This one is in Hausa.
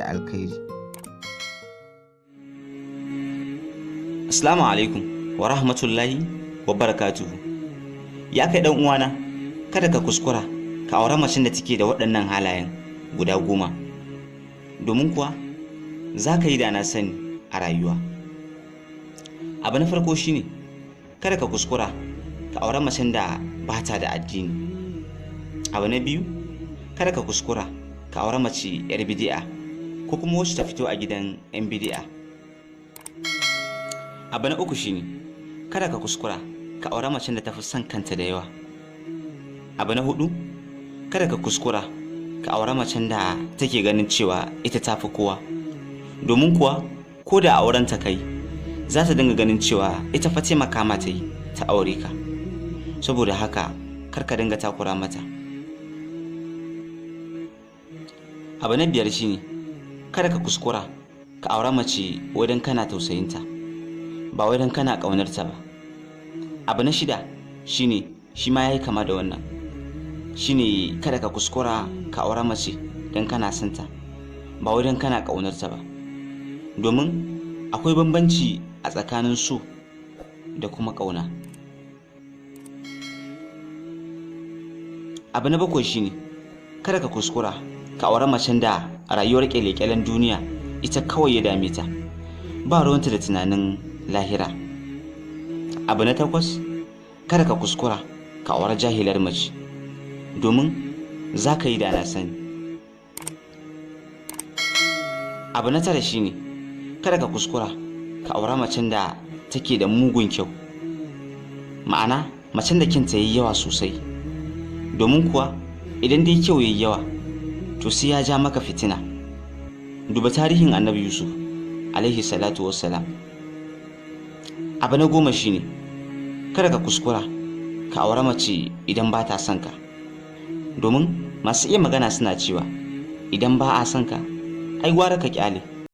alkhairi. Assalamu alaikum wa rahmatullahi wa barakatuhu. Ya kai dan uwana, kada ka kuskura ka aure macen da take da waɗannan halayen guda 10, domin kuwa za ka yi da na sani a rayuwa. Abu na farko shine kada ka kuskura ka aure macen da ba ta da addini. Abu na biyu, kada ka kuskura ka aure mace 'yar bidi'a ko kuma wacce ta fito a gidan 'yan bidi'a. Abu na uku shine kada ka kuskura ka aure macen da ta fi son kanta da yawa. Abu na hudu, kada ka kuskura ka aure macen da take ganin cewa ita ta fi kowa, domin kuwa ko da auren ta kai za ta dinga ganin cewa ita fa taimaka mata yi ta aure ka. Saboda haka kar ka dinga takura mata. Abu na biyar shine kada ka kuskura ka aure mace wajen kana tausayinta, ba wai dan kana ƙaunarta ba. Abu na shida shine shi ma yayi kama da wannan, shine kada ka kuskura ka aure mace dan kana santa, ba wai dan kana ƙaunarta ba, domin akwai bambanci a tsakanin so da kuma ƙauna. Abu na bakwai shine kada ka kuskura ka aure macen da rayuwar ƙyale-ƙyalen duniya ita kawai ya dame ta, ba ruwanta da tunanin lahira. Abu na takwas, kada ka kuskura ka aure jahilar mace, domin za ka yi da na sani. Abu na tara shine kada ka kuskura ka aure macen da take da mugun kyau, ma'ana macen da kinta yayi yawa sosai, domin kuwa idan dai kyau yayi yawa to sai ya ja maka fitina. Duba tarihin Annabi Yusuf alaihi salatu wassalam. Abu na 10 shine kada ka kuskura ka aure mace idan ba ta son ka, domin masu iya magana suna cewa idan ba a son ka ai gwara ka kyale.